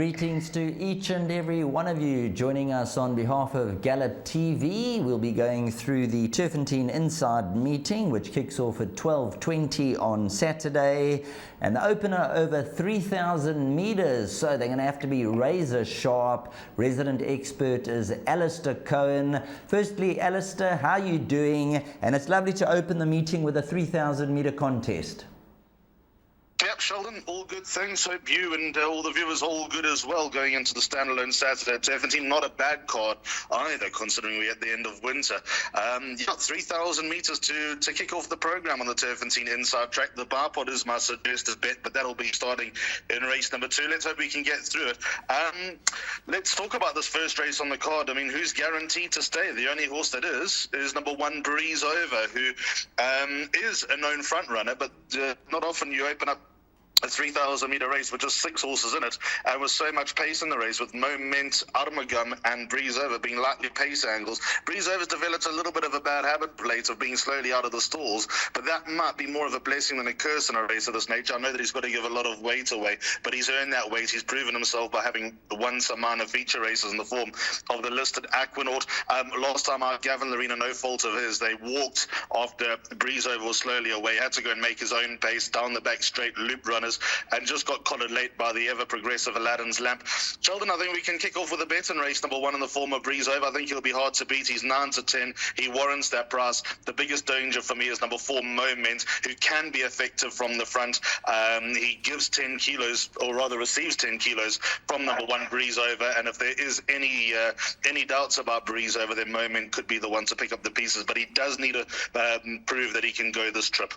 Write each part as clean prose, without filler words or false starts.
Greetings to each and every one of you joining us on behalf of Gallop TV. We'll be going through the Turffontein Inside meeting, which kicks off at 12:20 on Saturday. And the opener over 3,000 meters, so they're going to have to be razor sharp. Resident expert is Alistair Cohen. Firstly, Alistair, how are you doing? And it's lovely to open the meeting with a 3,000 meter contest. Yep, Sheldon, all good things. Hope you and all the viewers all good as well going into the standalone Saturday at Turffontein. Not a bad card either, considering we're at the end of winter. 3,000 meters to kick off the program on the Turffontein Inside track. The bar pot is my suggested bet, but that'll be starting in race number 2. Let's hope we can get through it. Let's talk about this first race on the card. I mean, who's guaranteed to stay? The only horse that is number 1, Breeze Over, who is a known front runner, but not often you open up a 3,000 meter race with just 6 horses in it, and with so much pace in the race, with Moment, Armagum and Breeze Over being lightly pace angles. Breeze Over's developed a little bit of a bad habit plate of being slowly out of the stalls, but that might be more of a blessing than a curse in a race of this nature. I know that he's got to give a lot of weight away, but he's earned that weight. He's proven himself by having won some minor feature races in the form of the listed Aquanaut. Last time out, Gavin Lorena, no fault of his, they walked after Breeze Over was slowly away, had to go and make his own pace down the back straight loop runners, and just got collared late by the ever-progressive Aladdin's Lamp. Sheldon, I think we can kick off with a bet in race number 1 in the form of Breeze Over. I think he'll be hard to beat. He's 9-10. He warrants that price. The biggest danger for me is number 4, Moment, who can be effective from the front. He gives 10 kilos, or rather receives 10 kilos from number 1, Breeze Over. And if there is any doubts about Breeze Over, then Moment could be the one to pick up the pieces. But he does need to prove that he can go this trip.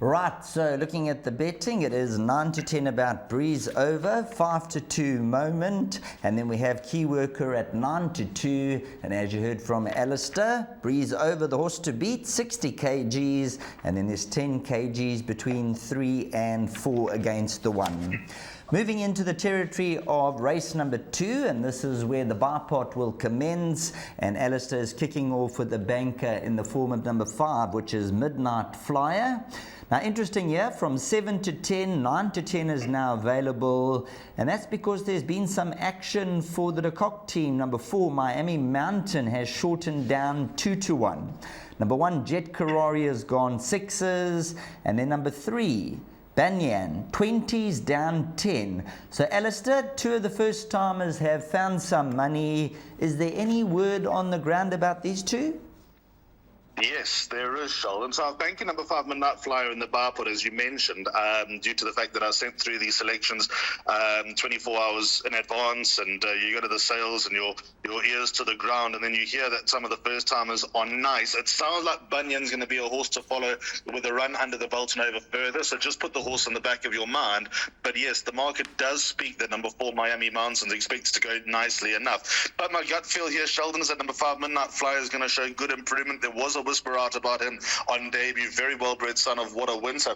Right, so looking at the betting, it is 9-10 about Breeze Over, 5-2 Moment, and then we have Key Worker at 9-2, and as you heard from Alistair, Breeze Over, the horse to beat, 60 kgs, and then there's 10 kgs between 3 and 4 against the 1. Moving into the territory of race number 2, and this is where the bar pot will commence, and Alistair is kicking off with the banker in the form of number 5, which is Midnight Flyer. Now, interesting here, from 7-10, 9-10 is now available, and that's because there's been some action for the de Kock team. Number 4, Miami Mountain, has shortened down 2-1. Number 1, Jet Karari has gone 6s, and then number 3, Banyan, 20s down 10. So, Alistair, 2 of the first timers have found some money. Is there any word on the ground about these 2? Yes, there is, Sheldon. So I was banking number 5, Midnight Flyer in the bar pot, as you mentioned, due to the fact that I sent through these selections 24 hours in advance, and you go to the sales and your ears to the ground, and then you hear that some of the first-timers are nice. It sounds like Bunyan's going to be a horse to follow with a run under the belt and over further, so just put the horse in the back of your mind. But yes, the market does speak that number 4, Miami Mountains, expects to go nicely enough. But my gut feel here, Sheldon, is that number 5, Midnight Flyer, is going to show good improvement. There was a whisper out about him on debut, very well-bred son of What a Winter.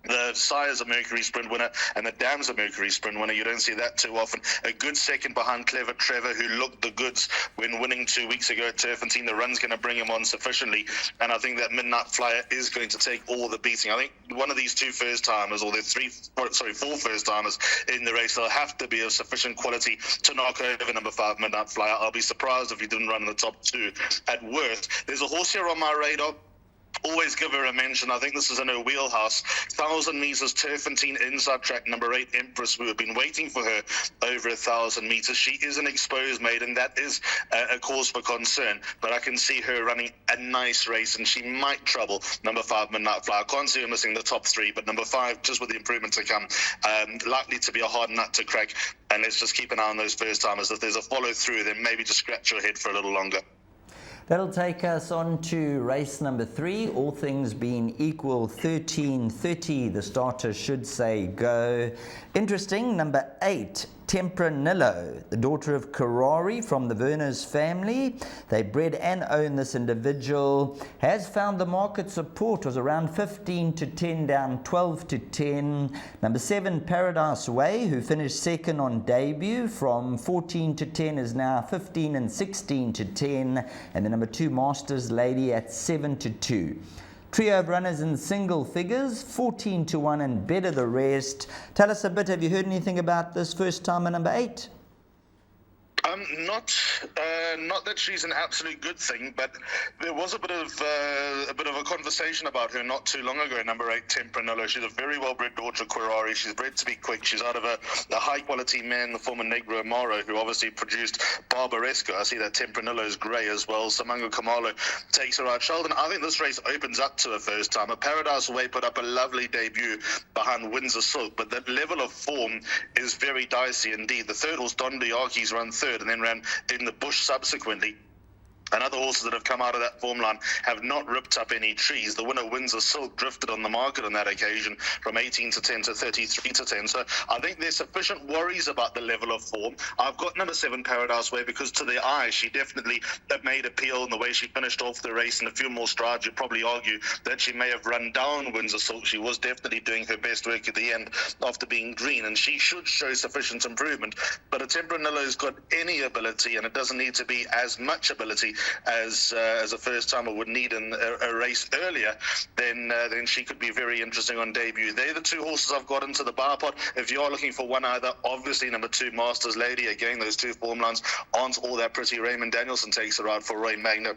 The sire's a Mercury Sprint winner, and the dam's a Mercury Sprint winner. You don't see that too often. A good second behind Clever Trevor, who looked the goods when winning 2 weeks ago at Turffontein. The run's going to bring him on sufficiently, and I think that Midnight Flyer is going to take all the beating. I think one of these 2 first-timers, or the 4 first-timers in the race, they'll have to be of sufficient quality to knock over number 5, Midnight Flyer. I'll be surprised if he didn't run in the top 2 at worst. There's a horse here on my radar. Always give her a mention. I think this is in her wheelhouse. 1,000 meters Turffontein Inside track, number 8, Empress. We have been waiting for her over 1,000 meters. She is an exposed maiden. That is a cause for concern. But I can see her running a nice race, and she might trouble number 5, Midnight Flyer. I can't see her missing the top 3, but number 5, just with the improvement to come, likely to be a hard nut to crack. And let's just keep an eye on those first timers. If there's a follow through, then maybe just scratch your head for a little longer. That'll take us on to race number 3. All things being equal, 13:30. The starter should say go. Interesting, number 8, Tempranillo, the daughter of Karari from the Verner's family. They bred and own this individual. Has found the market support, was around 15-10 down 12-10. Number 7, Paradise Way, who finished second on debut, from 14-10 is now 15 and 16-10. And the number 2, Masters Lady, at 7-2. Trio of runners in single figures, 14 to 1 and better the rest. Tell us a bit, have you heard anything about this first timer number 8? Not that she's an absolute good thing, but there was a bit of a conversation about her not too long ago. Number 8, Tempranillo. She's a very well-bred daughter of Quirari. She's bred to be quick. She's out of a high-quality man, the former Negro Amaro, who obviously produced Barbaresco. I see that Tempranillo is grey as well. Samango Kamalo takes her out. Sheldon, I think this race opens up to a first timer. Paradise Way put up a lovely debut behind Windsor Silk, but that level of form is very dicey indeed. The third horse, Don Jockeys, ran third and then ran in the bush subsequently. And other horses that have come out of that form line have not ripped up any trees. The winner, Windsor Silk, drifted on the market on that occasion from 18 to 10 to 33 to 10. So I think there's sufficient worries about the level of form. I've got number 7, Paradise Way, because to the eye, she definitely made appeal in the way she finished off the race. In a few more strides, you'd probably argue that she may have run down Windsor Silk. She was definitely doing her best work at the end after being green, and she should show sufficient improvement. But a Tempranillo's got any ability, and it doesn't need to be as much ability as a first timer would need in a race earlier, then she could be very interesting on debut. They're the two horses I've got into the bar pot. If you are looking for one either, obviously number 2, Masters Lady. Again, those two form lines aren't all that pretty. Raymond Danielson takes her out for Roy Magna.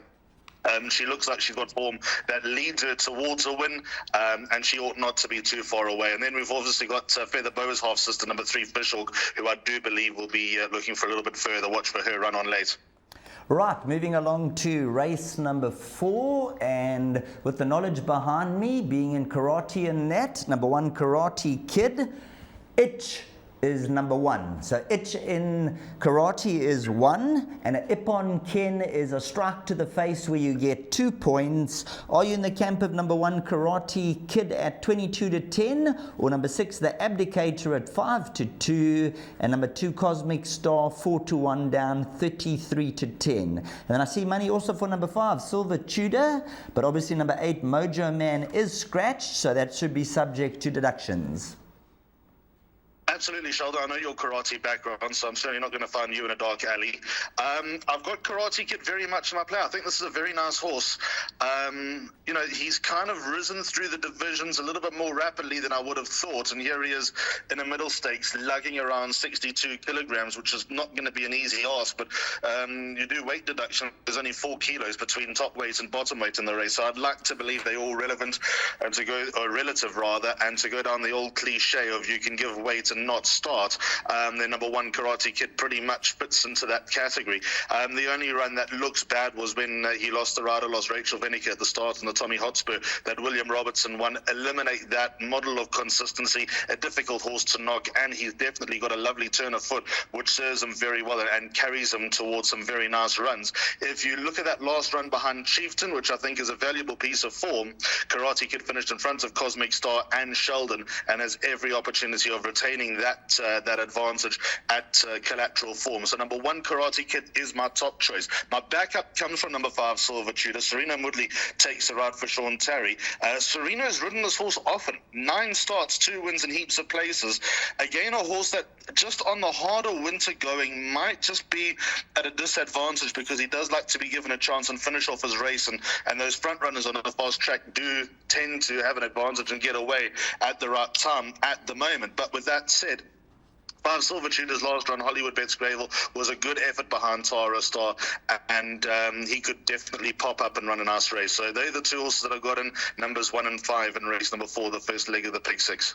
She looks like she's got form that leads her towards a win, and she ought not to be too far away. And then we've obviously got Feather Boa's half-sister, number 3, Fishhawk, who I do believe will be looking for a little bit further. Watch for her run on late. Right, moving along to race number 4, and with the knowledge behind me, being in karate and that, number 1, Karate Kid, Itch is number 1. So Itch in karate is 1, and a Ippon Ken is a strike to the face where you get 2 points. Are you in the camp of number 1, Karate Kid at 22 to 10, or number 6, the Abdicator at 5 to 2, and number 2, Cosmic Star 4 to 1 down 33 to 10. And then I see money also for number 5, Silver Tudor, but obviously number 8, Mojo Man is scratched, so that should be subject to deductions. Absolutely, Sheldon. I know your karate background, so I'm certainly not going to find you in a dark alley. I've got Karate Kid very much in my play. I think this is a very nice horse. He's kind of risen through the divisions a little bit more rapidly than I would have thought, and here he is in a middle stakes, lugging around 62 kilograms, which is not going to be an easy ask, but you do weight deduction. There's only 4 kilos between top weight and bottom weight in the race, so I'd like to believe they're all relevant, and to go, or relative rather, and to go down the old cliche of you can give weight and not start. Their number 1, Karate Kid, pretty much fits into that category. The only run that looks bad was when he lost the rider, lost Rachel Venniker at the start in the Tommy Hotspur, that William Robertson won. Eliminate that model of consistency, a difficult horse to knock, and he's definitely got a lovely turn of foot, which serves him very well and carries him towards some very nice runs. If you look at that last run behind Chieftain, which I think is a valuable piece of form, Karate Kid finished in front of Cosmic Star and Sheldon, and has every opportunity of retaining that advantage at collateral form. So number 1, Karate Kid is my top choice. My backup comes from number 5, Silver Tudor. Serena Moodley takes her out for Sean Terry. Serena has ridden this horse often. 9 starts, 2 wins in heaps of places. Again, a horse that just on the harder winter going might just be at a disadvantage, because he does like to be given a chance and finish off his race, and those front runners on a fast track do tend to have an advantage and get away at the right time at the moment. But with that said, 5, Silver Tudor's last run, Hollywoodbets Greyville, was a good effort behind Tara Star, and he could definitely pop up and run a nice race. So they're the 2 horses that I've got in numbers 1 and 5 in race number 4, the first leg of the Pick 6.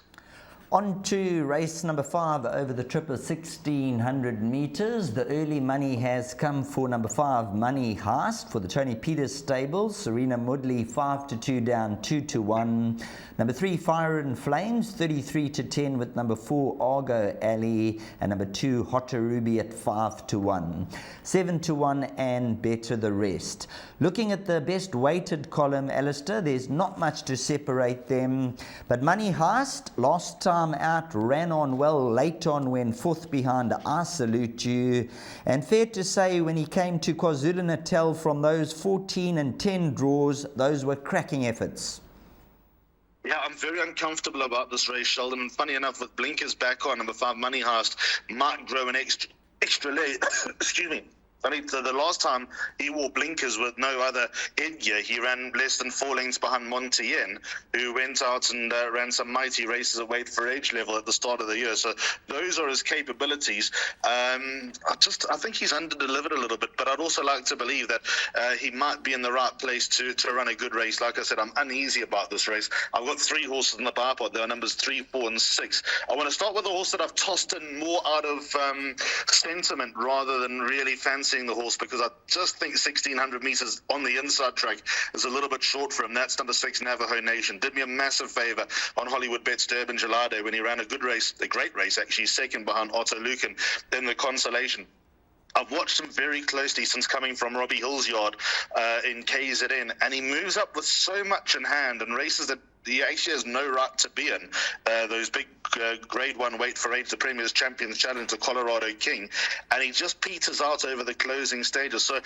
On to race number 5 over the trip of 1,600 metres. The early money has come for number 5, Money Heist, for the Tony Peters stables. Serena Moodley 5 to 2 down 2 to 1. Number 3, Fire and Flames 33 to 10 with number 4, Argo Alley, and number 2, Hotter Ruby at 5 to 1. 7 to 1 and better the rest. Looking at the best weighted column, Alistair, there's not much to separate them, but Money Heist last time out ran on well late on, when 4th behind I Salute You, and fair to say when he came to KwaZulu-Natal from those 14 and 10 draws, those were cracking efforts. Yeah, I'm very uncomfortable about this race, Sheldon, and funny enough, with blinkers back on, number 5, Money Heist might grow an extra leg excuse me, Only the last time he wore blinkers with no other headgear, he ran less than 4 lengths behind Montien, who went out and ran some mighty races at weight for age level at the start of the year. So those are his capabilities. I think he's under-delivered a little bit, but I'd also like to believe that he might be in the right place to run a good race. Like I said, I'm uneasy about this race. I've got 3 horses in the bar pot. They are numbers 3, 4, and 6. I want to start with a horse that I've tossed in more out of sentiment rather than really fancying the horse, because I just think 1,600 metres on the inside track is a little bit short for him. That's number 6, Navajo Nation. Did me a massive favour on Hollywoodbets Durbanville when he ran a good race, a great race actually, second behind Otto Lucan in the Consolation. I've watched him very closely since coming from Robbie Hill's yard in KZN, and he moves up with so much in hand in races that he actually has no right to be in. Those big Grade 1 weight for age, the Premier's Champions Challenge, the Colorado King, and he just peters out over the closing stages. So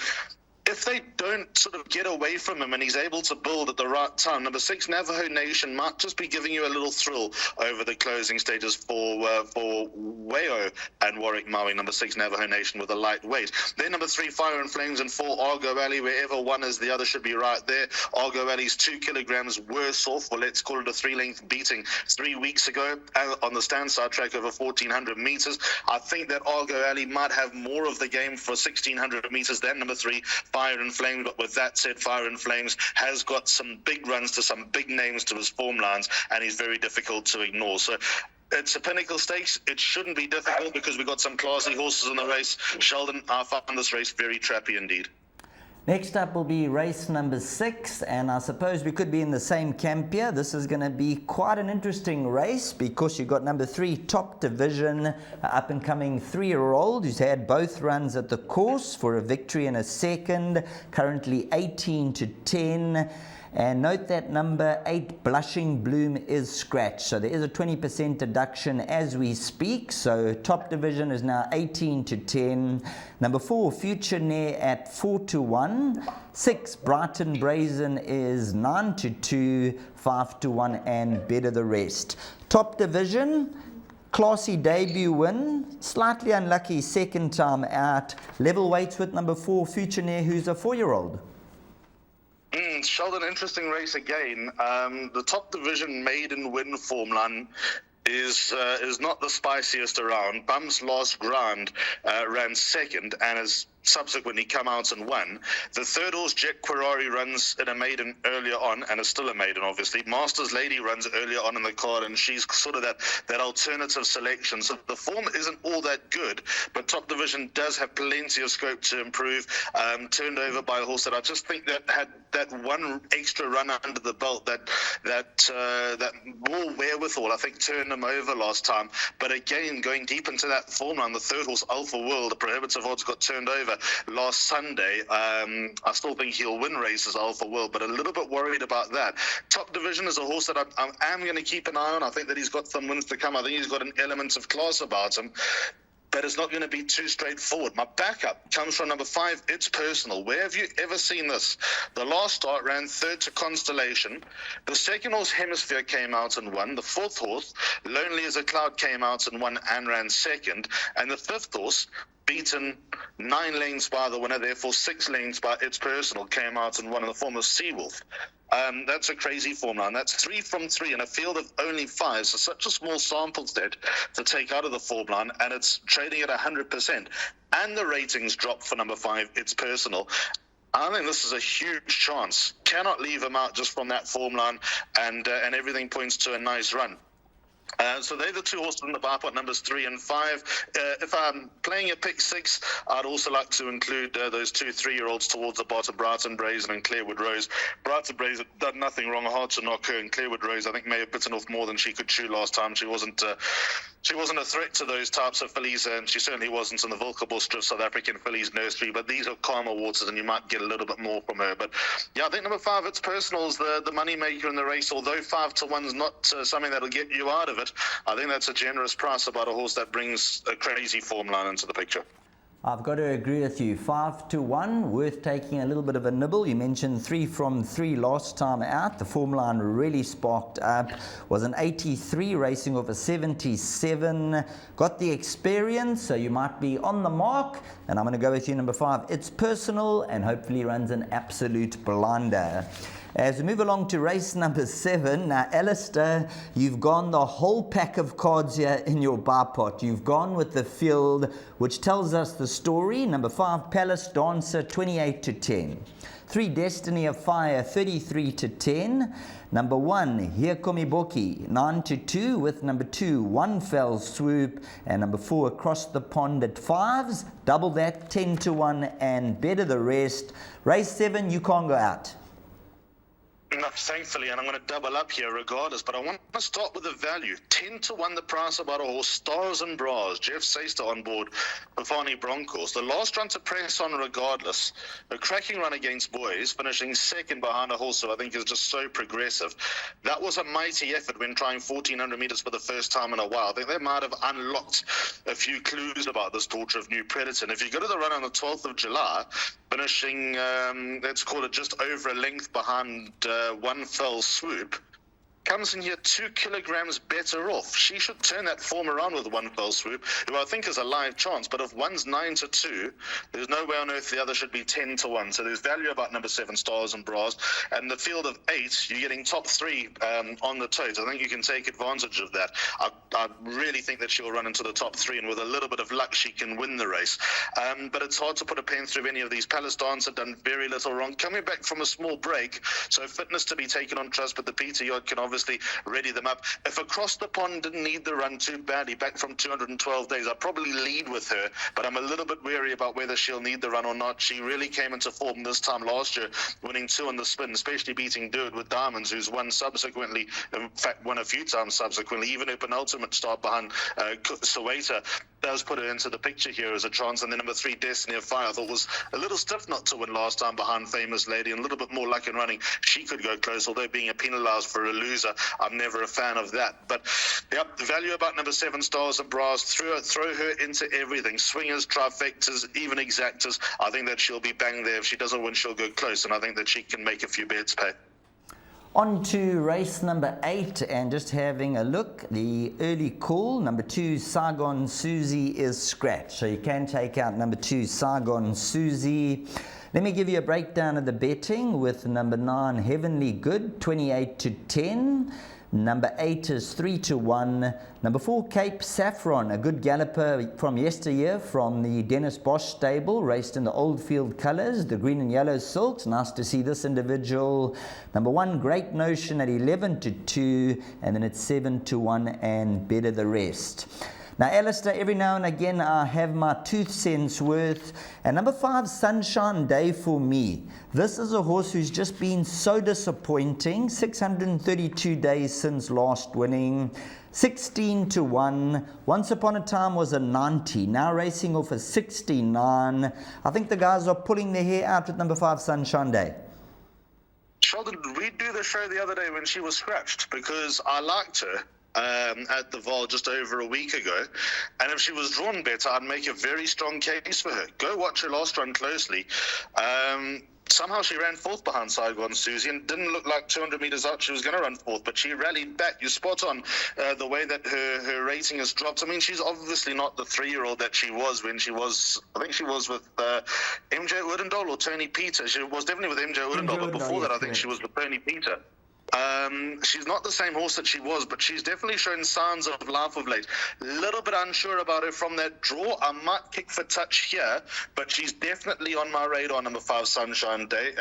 if they don't sort of get away from him and he's able to build at the right time, number 6, Navajo Nation might just be giving you a little thrill over the closing stages for Wayo and Warwick Maui, number 6, Navajo Nation, with a lightweight. Then number 3, Fire and Flames, and 4, Argo Alley. Wherever one is, the other should be right there. Argo Alley's 2 kilograms worse off, or let's call it a 3-length beating 3 weeks ago on the standside track over 1,400 meters. I think that Argo Alley might have more of the game for 1,600 meters than number 3, Fire and Flames. But with that said, Fire and Flames has got some big runs to some big names to his form lines, and he's very difficult to ignore. So it's a pinnacle stakes. It shouldn't be difficult because we've got some classy horses in the race. Sheldon, I found this race very trappy indeed. Next up will be race number 6, and I suppose we could be in the same camp here. This is going to be quite an interesting race because you've got number 3, Top Division, up-and-coming 3-year-old who's had both runs at the course for a victory and a second, currently 18-10. And note that number 8, Blushing Bloom, is scratched. So there is a 20% deduction as we speak. So Top Division is now 18-10. Number 4, Future Nair at 4-1. 6, Brighton Brazen is 9-2, 5-1, and Better the Rest. Top Division, classy debut win, slightly unlucky second time out. Level weights with number 4, Future Nair, who's a 4-year-old. Sheldon, interesting race again. The Top Division maiden win form line is not the spiciest around. Bum's last ground ran second and has subsequently come out and won. The third horse, Jet Quarari, runs in a maiden earlier on and is still a maiden, obviously. Masters Lady runs earlier on in the card, and she's sort of that alternative selection. So the form isn't all that good, but Top Division does have plenty of scope to improve. Turned over by a horse that I just think that had that one extra run under the belt, that more wherewithal, I think, turned him over last time. But again, going deep into that form line, the third horse, Alpha World, the prohibitive odds, got turned over last Sunday. I still think he'll win races, Alpha World, but a little bit worried about that. Top Division is a horse that I am going to keep an eye on. I think that he's got some wins to come. I think he's got an element of class about him, but it's not going to be too straightforward. My backup comes from number 5, It's Personal. Where have you ever seen this? The last start ran third to Constellation. The second horse, Hemisphere, came out and won. The fourth horse, Lonely as a Cloud, came out and won and ran second. And the fifth horse, beaten 9 lanes by the winner, therefore 6 lanes by It's Personal, came out and won in the form of Seawolf. That's a crazy form line. That's 3 from 3 in a field of only 5. So such a small sample set to take out of the form line, and it's trading at 100%. And the ratings dropped for number 5, It's Personal. I think this is a huge chance. Cannot leave him out just from that form line, and everything points to a nice run. So they're the 2 horses in the bar pot, numbers 3 and 5. If I'm playing a pick 6, I'd also like to include those 2 3-year-olds towards the bottom, Brighton Brazen and Clarewood Rose. Brighton Brazen done nothing wrong, hard to knock her, and Clarewood Rose, I think, may have bitten off more than she could chew last time. She wasn't a threat to those types of fillies, and she certainly wasn't in the Volkerbos South African fillies nursery, but these are calmer waters, and you might get a little bit more from her. But yeah, I think number 5, It's Personal, is the money maker in the race. Although 5-1 is not something that'll get you out of it, I think that's a generous price about a horse that brings a crazy form line into the picture. I've got to agree with you. 5-1, worth taking a little bit of a nibble. You mentioned 3 from 3 last time out. The form line really sparked up. Was an 83, racing off a 77. Got the experience, so you might be on the mark. And I'm going to go with you, number 5. It's Personal, and hopefully runs an absolute blinder. As we move along to race number 7, now Alistair, you've gone the whole pack of cards here in your bar pot. You've gone with the field, which tells us the story. Number 5, Palace Dancer, 28-10. 3, Destiny of Fire, 33-10. Number 1, Here Komiboki, 9-2, with number 2, One Fell Swoop, and number 4, Across the Pond at 5s. Double that, 10-1, and better the rest. Race 7, you can't go out. No, thankfully, and I'm going to double up here regardless, but I want to start with the value. 10-1 the price about a horse, Stars and Bras, Jeff Seister on board, Bafani Broncos. The last run to press on regardless. A cracking run against Boys, finishing second behind a horse who I think is just so progressive. That was a mighty effort when trying 1,400 metres for the first time in a while. I think they might have unlocked a few clues about this torture of New Predator. And if you go to the run on the 12th of July, finishing, let's call it just over a length behind One Fell Swoop, comes in here 2 kilograms better off. She should turn that form around with One Fell Swoop, who I think is a live chance. But if one's 9-2, there's no way on earth the other should be 10-1. So there's value about number 7, Stars and Bras. And the field of 8, you're getting top 3 on the toes. I think you can take advantage of that. I really think that she'll run into the top 3, and with a little bit of luck, she can win the race. But it's hard to put a pen through any of these. Palace Dance have done very little wrong. Coming back from a small break, so fitness to be taken on trust, but the Peter Yacht can obviously ready them up. If Across the Pond didn't need the run too badly, back from 212 days, I'd probably lead with her, but I'm a little bit wary about whether she'll need the run or not. She really came into form this time last year, winning 2 on the spin, especially beating Dude with Diamonds, who's won subsequently, in fact won a few times subsequently. Even her penultimate start behind Soweto does put her into the picture here as a chance. And then number 3, Destiny of Fire, I thought was a little stiff not to win last time behind Famous Lady, and a little bit more luck in running. She could go close, although being a penalised for a loser, I'm never a fan of that. But yep, the value about number 7, Stars and Bras, throw her into everything. Swingers, trifectas, even exactas. I think that she'll be bang there. If she doesn't win, she'll go close, and I think that she can make a few bets pay. On to race number 8, and just having a look, the early call, number 2, Saigon Susie is scratched. So you can take out number 2, Saigon Susie. Let me give you a breakdown of the betting with number 9, Heavenly Good, 28-10. Number 8 is 3-1. Number 4, Cape Saffron, a good galloper from yesteryear from the Dennis Bosch stable, raced in the Old Field colours, the green and yellow silks. Nice to see this individual. Number 1, Great Notion at 11-2, and then it's 7-1 and better the rest. Now, Alistair, every now and again I have my tooth cents worth. And number 5, Sunshine Day for me. This is a horse who's just been so disappointing. 632 days since last winning. 16-1. Once upon a time was a 90. Now racing off a 69. I think the guys are pulling their hair out with number 5, Sunshine Day. Sheldon, we do the show the other day when she was scratched because I liked her at the Vol just over a week ago, and if she was drawn better, I'd make a very strong case for her. Go watch her last run closely. Somehow she ran 4th behind Saigon Susie, and didn't look like 200 metres out she was going to run 4th, but she rallied back. You're spot on the way that her rating has dropped. I mean, she's obviously not the 3-year-old that she was when she was, I think she was with MJ Oudendal or Tony Peter. She was definitely with MJ Oudendal, but before that I think she was with Tony Peter. She's not the same horse that she was, but she's definitely shown signs of life of late. A little bit unsure about her from that draw. I might kick for touch here, but she's definitely on my radar, number 5, Sunshine Day,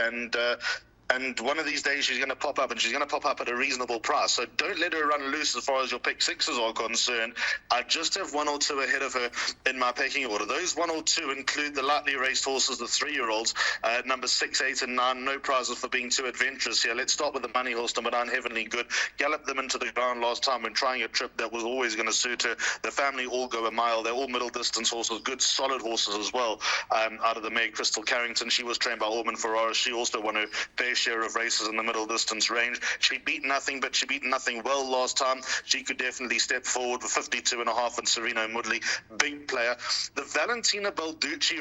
and one of these days she's going to pop up, and she's going to pop up at a reasonable price. So don't let her run loose as far as your pick 6s are concerned. I just have 1 or 2 ahead of her in my pecking order. Those 1 or 2 include the lightly raced horses, the 3-year-olds, number 6, 8, and 9. No prizes for being too adventurous here. Let's start with the money horse, number 9, Heavenly Good. Galloped them into the ground last time when trying a trip that was always going to suit her. The family all go a mile. They're all middle distance horses, good solid horses as well. Out of the mare, Crystal Carrington, she was trained by Orman Ferrara. She also won her fair share of races in the middle distance range. She beat nothing, but she beat nothing well last time. She could definitely step forward with 52.5 and Serena Mudley, big player. The Valentina Balducci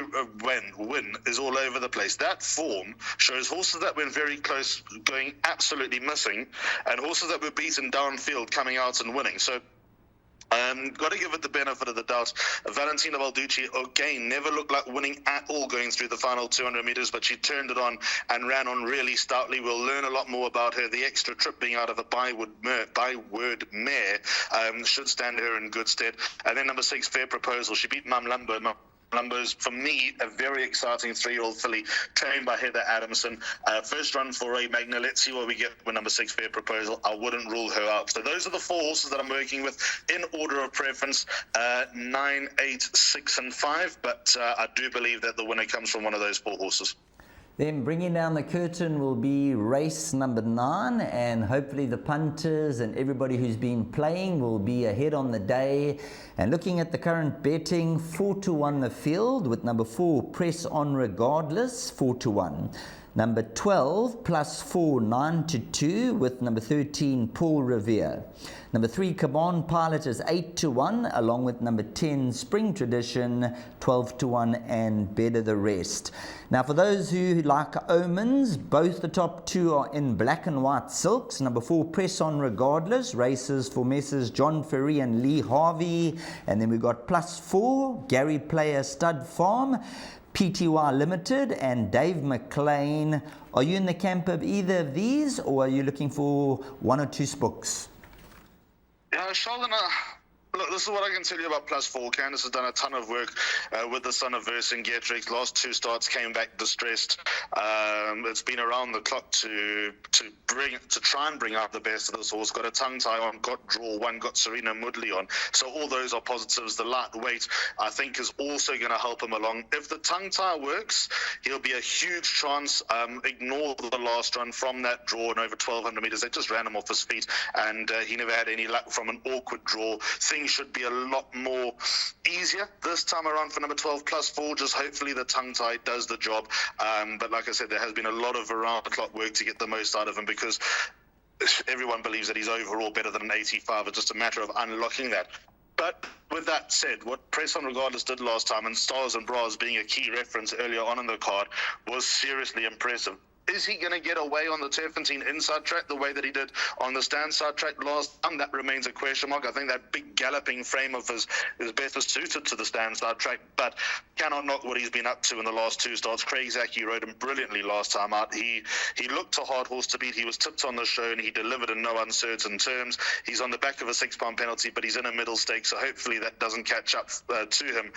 win is all over the place. That form shows horses that went very close, going absolutely missing, and horses that were beaten downfield coming out and winning. So got to give it the benefit of the doubt. Valentina Balducci, again, never looked like winning at all going through the final 200 metres, but she turned it on and ran on really stoutly. We'll learn a lot more about her. The extra trip being out of a byword mare should stand her in good stead. And then number 6, Fair Proposal. She beat Mum Lumbo. Lumbo's, for me, a very exciting 3-year-old filly trained by Heather Adamson. First run for a Magna. Let's see what we get with number 6, Fair Proposal. I wouldn't rule her out. So those are the 4 horses that I'm working with in order of preference, 9, 8, 6, and 5. But I do believe that the winner comes from one of those 4 horses. Then bringing down the curtain will be race number 9, and hopefully the punters and everybody who's been playing will be ahead on the day. And looking at the current betting, 4-1 the field, with number 4 Press On Regardless, 4-1. Number 12 plus 4, 9-2, with number 13 Paul Revere. Number 3 Caban Pilot is 8-1, along with number 10 Spring Tradition, 12-1, and Better the Rest. Now for those who like omens, both the top 2 are in black and white silks. Number 4 Press On Regardless, races for Messrs John Ferry and Lee Harvey. And then we've got plus 4 Gary Player Stud Farm, PTY Limited, and Dave McLean. Are you in the camp of either of these, or are you looking for 1 or 2 spooks? Yeah, Sheldon, look, this is what I can tell you about plus 4. Candice has done a ton of work with the son of Vercingetorix. Last 2 starts came back distressed. It's been around the clock to try and bring out the best of this horse. Got a tongue tie on, got draw 1, got Serena Mudley on. So all those are positives. The lightweight, I think, is also going to help him along. If the tongue tie works, he'll be a huge chance. Ignore the last run from that draw and over 1,200 metres. They just ran him off his feet, and he never had any luck from an awkward draw. Things should be a lot more easier this time around for number 12 plus 4. Just hopefully the tongue tie does the job. But like I said, there has been a lot of around the clock work to get the most out of him, because everyone believes that he's overall better than an 85. It's just a matter of unlocking that. But with that said, what Press On Regardless did last time, and Stars and Bras being a key reference earlier on in the card, was seriously impressive. Is he going to get away on the Turffontein inside track the way that he did on the stand side track last time? That remains a question mark. I think that big galloping frame of his is better suited to the stand side track, but cannot knock what he's been up to in the last 2 starts. Craig Zaki rode him brilliantly last time out. He looked a hard horse to beat. He was tipped on the show, and he delivered in no uncertain terms. He's on the back of a £6 penalty, but he's in a middle stake, so hopefully that doesn't catch up to him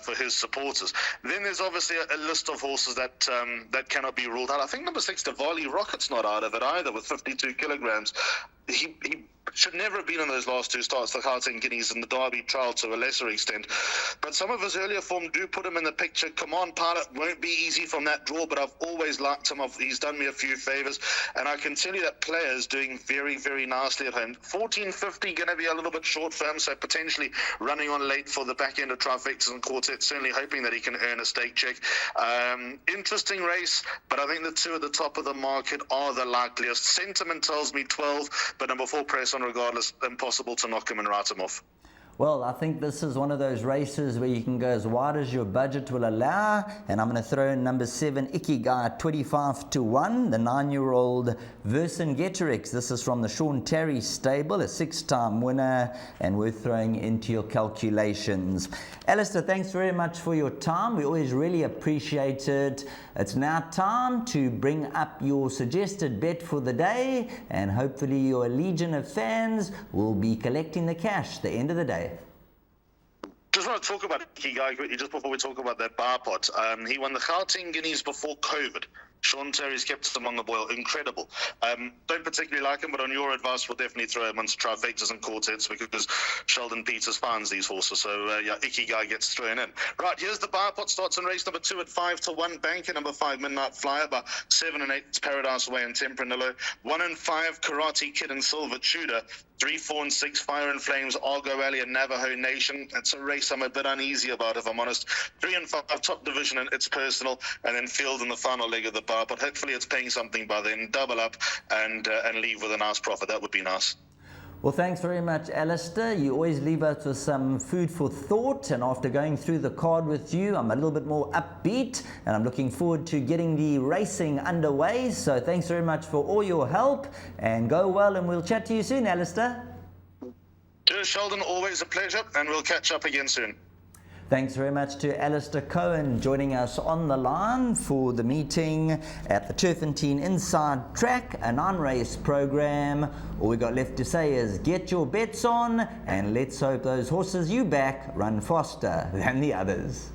for his supporters. Then there's obviously a list of horses that cannot be ruled out. I think number 6, Diwali Rocket's not out of it either, with 52 kilograms. He should never have been in those last 2 starts, the Gauteng Guineas and the Derby trial to a lesser extent. But some of his earlier form do put him in the picture. Command Pilot won't be easy from that draw, but I've always liked him. He's done me a few favours, and I can tell you that Player's doing very, very nicely at home. 14.50 going to be a little bit short for him, so potentially running on late for the back end of trifectas and quartets, certainly hoping that he can earn a stake check. Interesting race, but I think the 2 at the top of the market are the likeliest. Sentiment tells me 12, but number 4 Press On Regardless, impossible to knock him and write him off. Well, I think this is one of those races where you can go as wide as your budget will allow, and I'm going to throw in number 7, Ikigai, 25-1, the 9-year-old Vercingetorix. This is from the Sean Terry stable, a 6-time winner, and worth throwing into your calculations. Alistair, thanks very much for your time. We always really appreciate it. It's now time to bring up your suggested bet for the day, and hopefully your legion of fans will be collecting the cash at the end of the day. Just want to talk about Ikigai quickly, just before we talk about that bar pot. He won the Gauteng Guineas before COVID. Sean Terry's kept him on the boil. Incredible. Don't particularly like him, but on your advice, we'll definitely throw him onto trifectas and quartets, because Sheldon Peters finds these horses. So, Ikigai gets thrown in. Right, here's the bar pot. Starts in race number 2 at 5-1. Banker number 5, Midnight Flyer. By 7 and 8, it's Paradise Way and Tempranillo. 1 and 5, Karate Kid and Silver Tudor. 3, 4, and 6, Fire and Flames, Argo Alley and Navajo Nation. It's a race I'm a bit uneasy about, if I'm honest. 3 and 5, Top Division and It's Personal, and then Field in the final leg of the bar, but hopefully it's paying something by then. Double up and leave with a nice profit. That would be nice. Well, thanks very much, Alistair. You always leave us with some food for thought, and after going through the card with you, I'm a little bit more upbeat, and I'm looking forward to getting the racing underway. So thanks very much for all your help, and go well, and we'll chat to you soon, Alistair. Cheers, Sheldon. Always a pleasure, and we'll catch up again soon. Thanks very much to Alistair Cohen joining us on the line for the meeting at the Turffontein Inside Track, a non-race program. All we got left to say is get your bets on, and let's hope those horses you back run faster than the others.